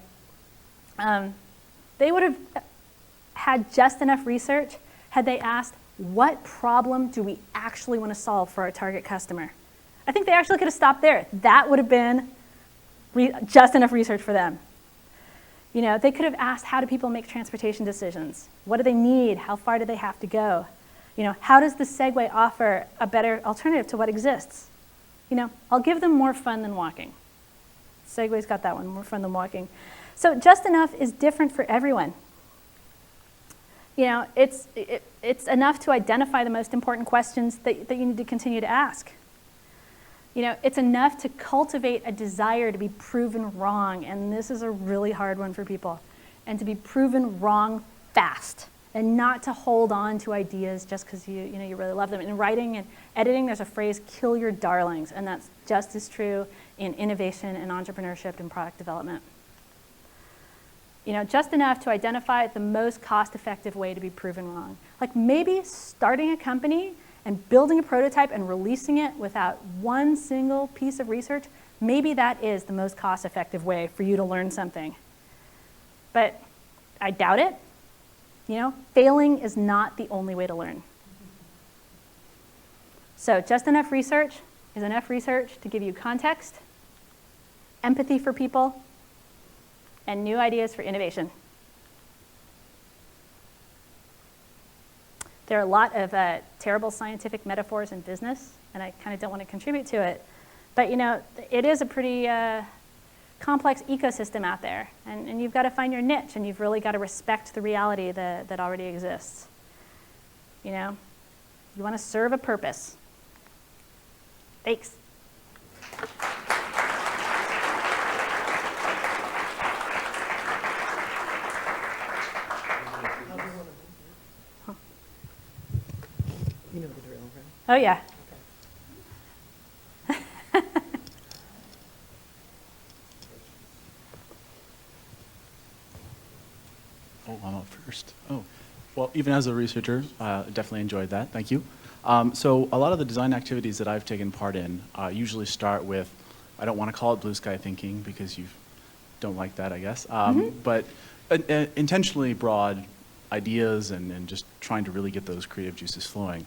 they would have had just enough research had they asked, what problem do we actually want to solve for our target customer? I think they actually could have stopped there. That would have been just enough research for them. You know, they could have asked, how do people make transportation decisions? What do they need? How far do they have to go? You know, how does the Segway offer a better alternative to what exists? You know, I'll give them more fun than walking. Segway's got that one, more fun than walking. So just enough is different for everyone. You know, it's enough to identify the most important questions that you need to continue to ask. You know, it's enough to cultivate a desire to be proven wrong, and this is a really hard one for people, and to be proven wrong fast, and not to hold on to ideas just because you really love them. In writing and editing, there's a phrase, kill your darlings, and that's just as true in innovation and entrepreneurship and product development. You know, just enough to identify the most cost-effective way to be proven wrong. Like maybe starting a company and building a prototype and releasing it without one single piece of research, maybe that is the most cost-effective way for you to learn something. But I doubt it. You know, failing is not the only way to learn. So just enough research is enough research to give you context, empathy for people, and new ideas for innovation. There are a lot of terrible scientific metaphors in business, and I kind of don't want to contribute to it. But you know, it is a pretty complex ecosystem out there, and you've got to find your niche, and you've really got to respect the reality that already exists. You know, you want to serve a purpose. Thanks. You know the drill, right? Oh, yeah. Oh, I'm up first. Oh, well, even as a researcher, definitely enjoyed that. Thank you. So a lot of the design activities that I've taken part in usually start with, I don't want to call it blue sky thinking because you don't like that, I guess, but intentionally broad ideas and just trying to really get those creative juices flowing.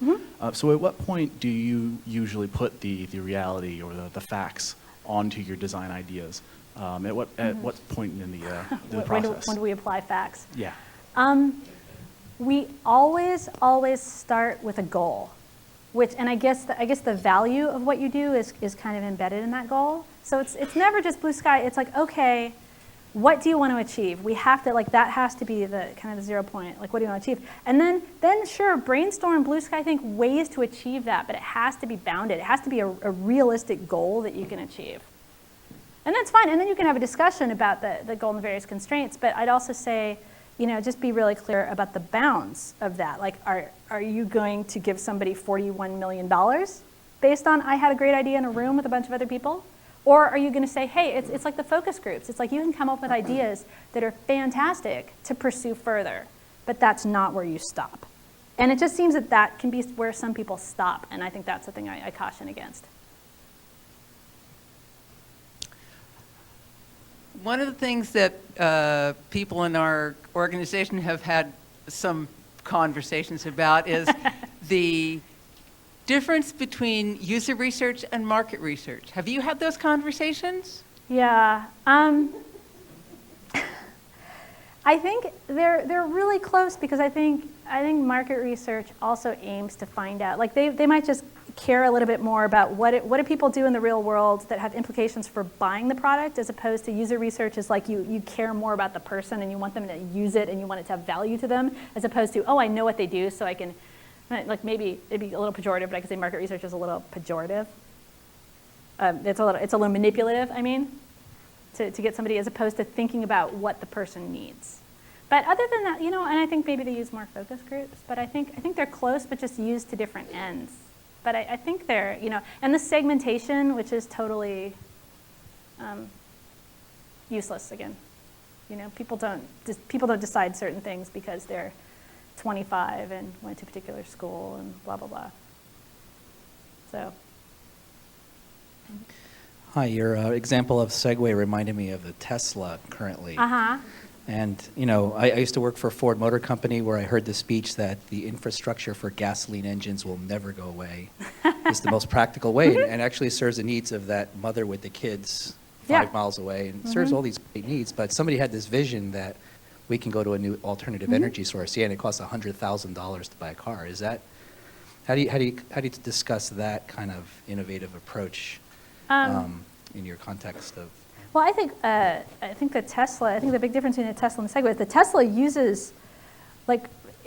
So at what point do you usually put the reality or the facts onto your design ideas? At what point in the process? When do we apply facts? Yeah. We always start with a goal, and I guess the value of what you do is kind of embedded in that goal. So it's never just blue sky. It's like, okay, what do you want to achieve? We have to, like, that has to be the kind of the 0 point. Like, what do you want to achieve? And then sure, brainstorm, blue sky, think ways to achieve that, but it has to be bounded. It has to be a realistic goal that you can achieve. And that's fine. And then you can have a discussion about the goal and the various constraints. But I'd also say, you know, just be really clear about the bounds of that. Like, are you going to give somebody $41 million based on I had a great idea in a room with a bunch of other people? Or are you going to say, hey, it's like the focus groups. It's like you can come up with ideas that are fantastic to pursue further, but that's not where you stop. And it just seems that that can be where some people stop, and I think that's the thing I caution against. One of the things that people in our organization have had some conversations about is the difference between user research and market research. Have you had those conversations? Yeah. I think they're really close because I think market research also aims to find out, like they might just care a little bit more about what do people do in the real world that have implications for buying the product, as opposed to user research is like you care more about the person and you want them to use it and you want it to have value to them, as opposed to, oh, I know what they do so I can, like maybe it'd be a little pejorative, but I could say market research is a little pejorative. It's a little manipulative, I mean, to get somebody, as opposed to thinking about what the person needs. But other than that, you know, and I think maybe they use more focus groups, but I think they're close, but just used to different ends. But I think they're, you know, and the segmentation, which is totally useless again. You know, people don't decide certain things because they're 25 and went to a particular school and blah, blah, blah. So. Hi, your example of Segway reminded me of the Tesla currently. Uh-huh. And, you know, I used to work for Ford Motor Company where I heard the speech that the infrastructure for gasoline engines will never go away. It's the most practical way and actually serves the needs of that mother with the kids 5 miles away and serves all these great needs. But somebody had this vision that we can go to a new alternative energy source. Yeah, and it costs $100,000 to buy a car. Is that, how do you discuss that kind of innovative approach in your context of? Well, I think the big difference between the Tesla and the Segway is the Tesla uses, like,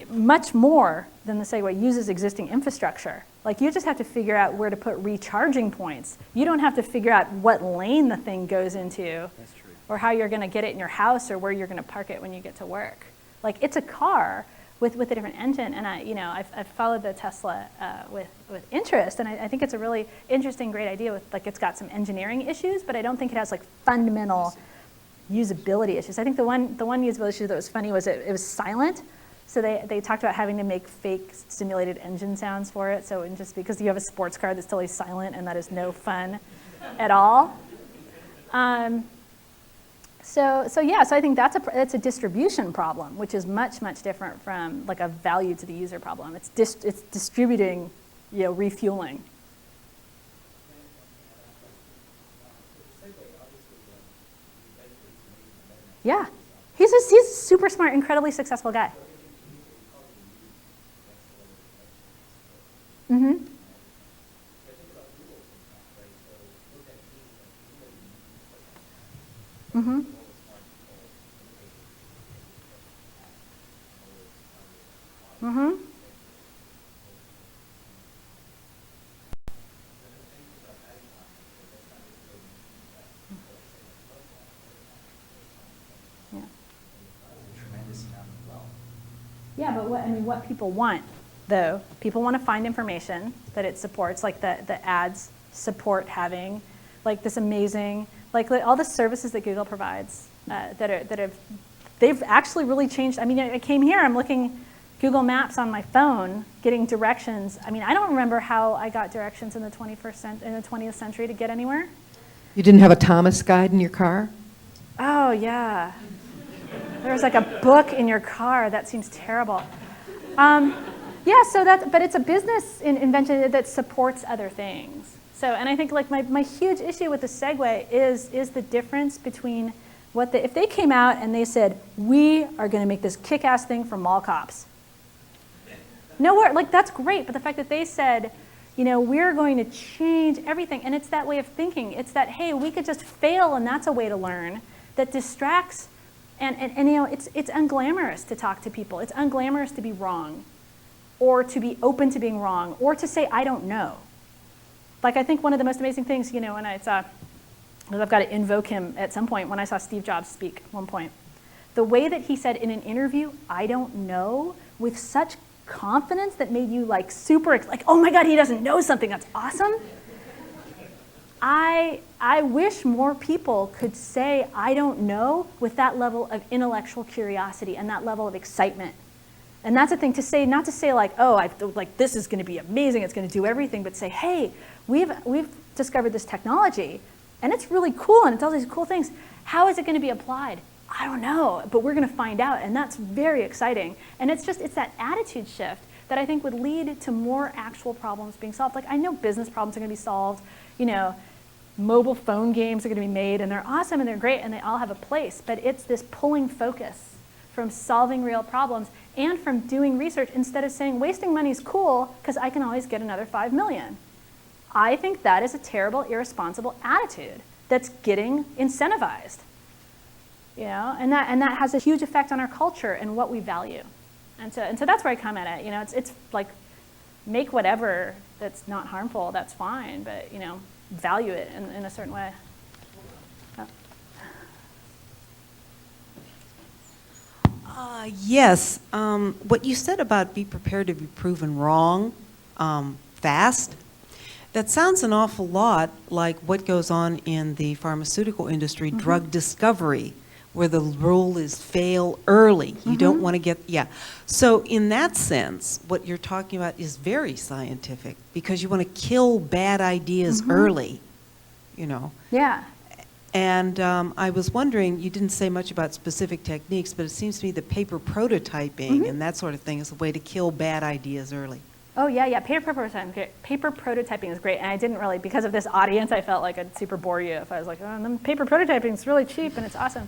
much more than the Segway uses existing infrastructure. Like, you just have to figure out where to put recharging points. You don't have to figure out what lane the thing goes into. That's true. Or how you're going to get it in your house or where you're going to park it when you get to work. Like, it's a car with a different engine, and I've followed the Tesla with interest, and I think it's a really interesting, great idea. With, like, it's got some engineering issues, but I don't think it has like fundamental usability issues. I think the one usability issue that was funny was it was silent. So they talked about having to make fake simulated engine sounds for it. So just because you have a sports car that's totally silent, and that is no fun at all. So I think that's a distribution problem, which is much different from like a value to the user problem. It's distributing, you know, refueling. Yeah, he's a super smart, incredibly successful guy. Mm-hmm. Mm-hmm. Mm-hmm. Yeah. Yeah, but what people want, though, people want to find information that it supports, like the ads support having, like this amazing, like all the services that Google provides they've actually really changed. I mean, I came here, I'm looking Google Maps on my phone, getting directions. I mean, I don't remember how I got directions in the 20th century to get anywhere. You didn't have a Thomas guide in your car? Oh, yeah. There was like a book in your car. That seems terrible. Yeah, but it's a business invention that supports other things. So, and I think like my huge issue with the Segway is the difference between if they came out and they said, we are going to make this kick-ass thing for mall cops. Nowhere, like that's great, but the fact that they said, you know, we're going to change everything, and it's that way of thinking. It's that, hey, we could just fail, and that's a way to learn. that distracts, and you know, it's unglamorous to talk to people. It's unglamorous to be wrong, or to be open to being wrong, or to say, I don't know. Like, I think one of the most amazing things, you know, when I saw, I've got to invoke him at some point, when I saw Steve Jobs speak at one point, the way that he said in an interview, I don't know, with such confidence that made you like super, like, oh my God, he doesn't know something, that's awesome. I wish more people could say, I don't know, with that level of intellectual curiosity and that level of excitement. And that's a thing to say, not to say like, oh, like this is going to be amazing, it's going to do everything, but say, hey, we've discovered this technology, and it's really cool, and it does these cool things. How is it going to be applied? I don't know, but we're going to find out, and that's very exciting. And it's that attitude shift that I think would lead to more actual problems being solved. Like, I know business problems are going to be solved, you know, mobile phone games are going to be made, and they're awesome and they're great and they all have a place, but it's this pulling focus from solving real problems and from doing research instead of saying wasting money is cool because I can always get another 5 million. I think that is a terrible, irresponsible attitude that's getting incentivized, you know, and that has a huge effect on our culture and what we value. And so that's where I come at it. You know, it's like, make whatever that's not harmful, that's fine, but, you know, value it in a certain way. Yes, what you said about be prepared to be proven wrong fast, that sounds an awful lot like what goes on in the pharmaceutical industry, drug discovery, where the rule is fail early. You don't want to get, So in that sense, what you're talking about is very scientific, because you want to kill bad ideas early, you know. Yeah. And I was wondering, you didn't say much about specific techniques, but it seems to me that paper prototyping and that sort of thing is a way to kill bad ideas early. Oh, yeah, paper prototyping is great. And I didn't really, because of this audience, I felt like I'd super bore you if I was like, oh, then paper prototyping is really cheap and it's awesome.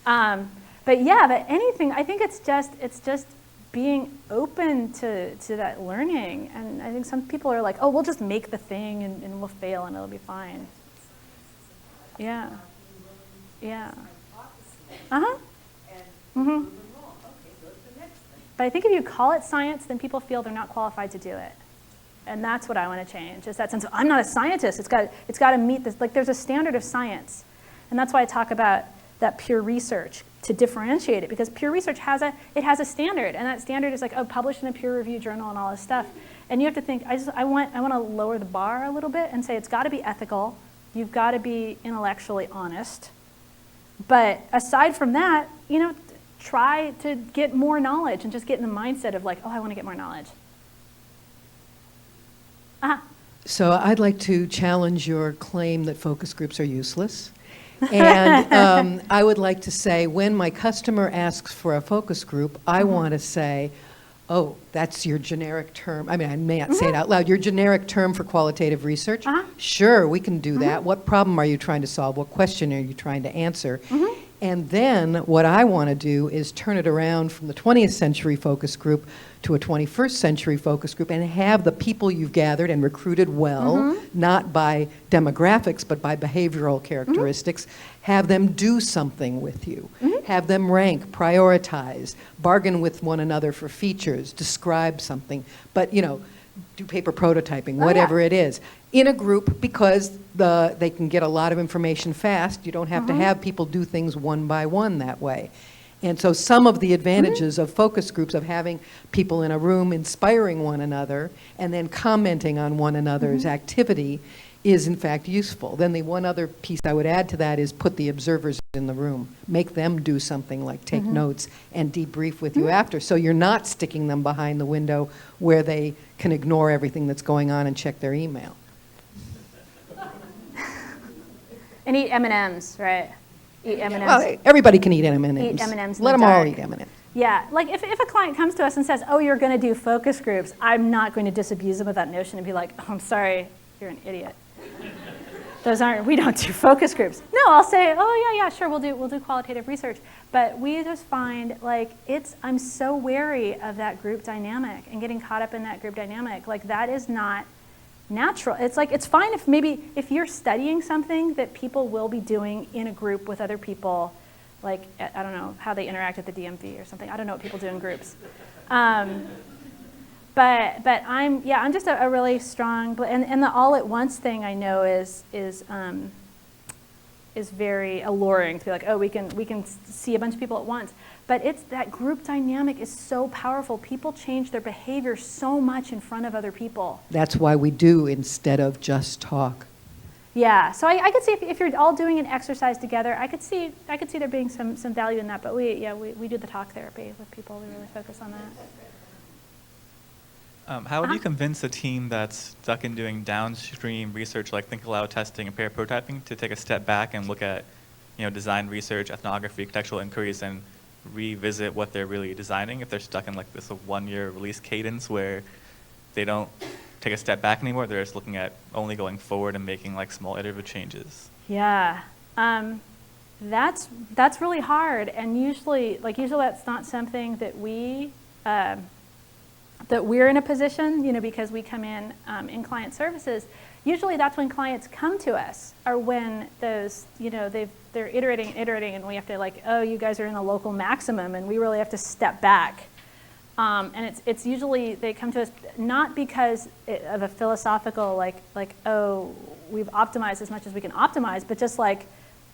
But anything, I think it's just being open to that learning. And I think some people are like, oh, we'll just make the thing and we'll fail and it'll be fine. Yeah. Yeah. But I think if you call it science, then people feel they're not qualified to do it. And that's what I want to change, is that sense of, I'm not a scientist. It's got to meet this, like there's a standard of science. And that's why I talk about that peer research to differentiate it, because peer research has a standard, and that standard is like, oh, published in a peer-reviewed journal and all this stuff. And you have to think, I want to lower the bar a little bit and say it's got to be ethical. You've got to be intellectually honest. But aside from that, you know, try to get more knowledge and just get in the mindset of like, oh, I want to get more knowledge. So I'd like to challenge your claim that focus groups are useless. And I would like to say, when my customer asks for a focus group, I want to say, oh, that's your generic term. I mean, I may not say it out loud. Your generic term for qualitative research? Sure, we can do that. What problem are you trying to solve? What question are you trying to answer? And then what I want to do is turn it around from the 20th century focus group to a 21st century focus group and have the people you've gathered and recruited well, not by demographics, but by behavioral characteristics, have them do something with you. Have them rank, prioritize, bargain with one another for features, describe something, but, you know, do paper prototyping, whatever it is, in a group, because they can get a lot of information fast. You don't have to have people do things one by one that way. And so some of the advantages of focus groups, of having people in a room inspiring one another and then commenting on one another's activity, is in fact useful. Then the one other piece I would add to that is put the observers in the room. Make them do something like take notes and debrief with you after. So you're not sticking them behind the window where they can ignore everything that's going on and check their email. And eat M&Ms, right? Eat M&Ms. Well, everybody can eat M&Ms. Eat M&Ms in Let the them all dark. eat M&Ms. Yeah, like if a client comes to us and says, oh, you're going to do focus groups, I'm not going to disabuse them of that notion and be like, oh, I'm sorry, you're an idiot. We don't do focus groups. No, I'll say, oh yeah, sure, we'll do qualitative research. But we just find like I'm so wary of that group dynamic and getting caught up in that group dynamic. Like that is not natural. It's like, it's fine if you're studying something that people will be doing in a group with other people, like, I don't know, how they interact at the DMV or something. I don't know what people do in groups. But I'm just a really strong, and the all at once thing I know is very alluring to be like, oh, we can see a bunch of people at once. But it's that group dynamic is so powerful. People change their behavior so much in front of other people. That's why we do instead of just talk. Yeah, so I could see if you're all doing an exercise together, I could see there being some value in that. But we do the talk therapy with people. We really focus on that. How would you convince a team that's stuck in doing downstream research like think aloud testing and pair prototyping to take a step back and look at, design research, ethnography, contextual inquiries, and revisit what they're really designing if they're stuck in like this 1-year release cadence where they don't take a step back anymore, they're just looking at only going forward and making like small iterative changes? Yeah, that's really hard, and usually that's not something that we're in a position, because we come in client services. Usually that's when clients come to us, or when those, they're iterating, and we have to like, oh, you guys are in a local maximum, and we really have to step back. And it's usually they come to us not because of a philosophical like, oh, we've optimized as much as we can optimize, but just like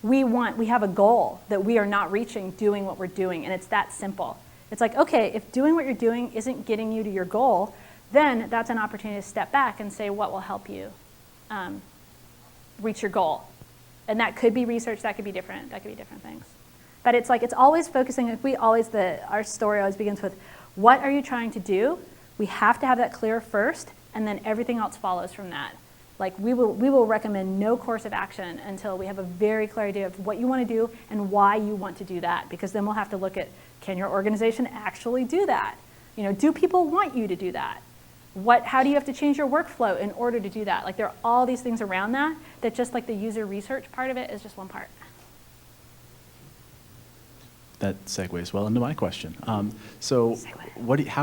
we have a goal that we are not reaching doing what we're doing, and it's that simple. It's like, okay, if doing what you're doing isn't getting you to your goal, then that's an opportunity to step back and say what will help you reach your goal. And that could be research, that could be different things. But it's like, it's always focusing, our story always begins with, what are you trying to do? We have to have that clear first, and then everything else follows from that. Like we will recommend no course of action until we have a very clear idea of what you want to do and why you want to do that, because then we'll have to look at, can your organization actually do that? Do people want you to do that? How do you have to change your workflow in order to do that? Like there are all these things around that just like the user research part of it is just one part. That segues well into my question. How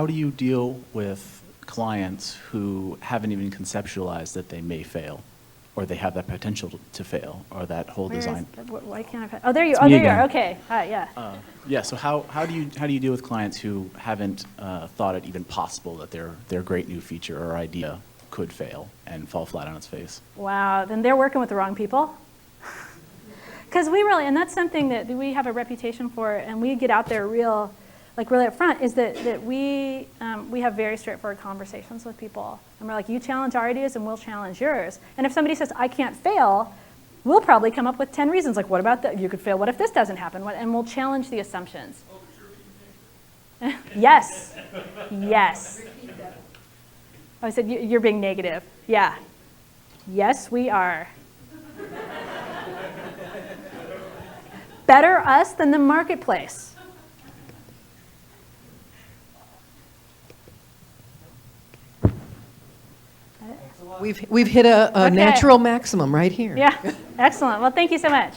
do you deal with clients who haven't even conceptualized that they may fail, or they have that potential to fail, or that whole design? Why can't I? Oh, there you are. Okay. Yeah. Yeah. So how do you deal with clients who haven't thought it even possible that their great new feature or idea could fail and fall flat on its face? Wow. Then they're working with the wrong people. Because and that's something that we have a reputation for, and we get out there really up front, is that we have very straightforward conversations with people. And we're like, you challenge our ideas and we'll challenge yours. And if somebody says, I can't fail, we'll probably come up with 10 reasons. Like, what about that? You could fail. What if this doesn't happen? And we'll challenge the assumptions. Yes. Yes. Oh, I said, you're being negative. Yeah. Yes, we are. Better us than the marketplace. We've hit a natural maximum right here. Yeah, excellent. Well, thank you so much.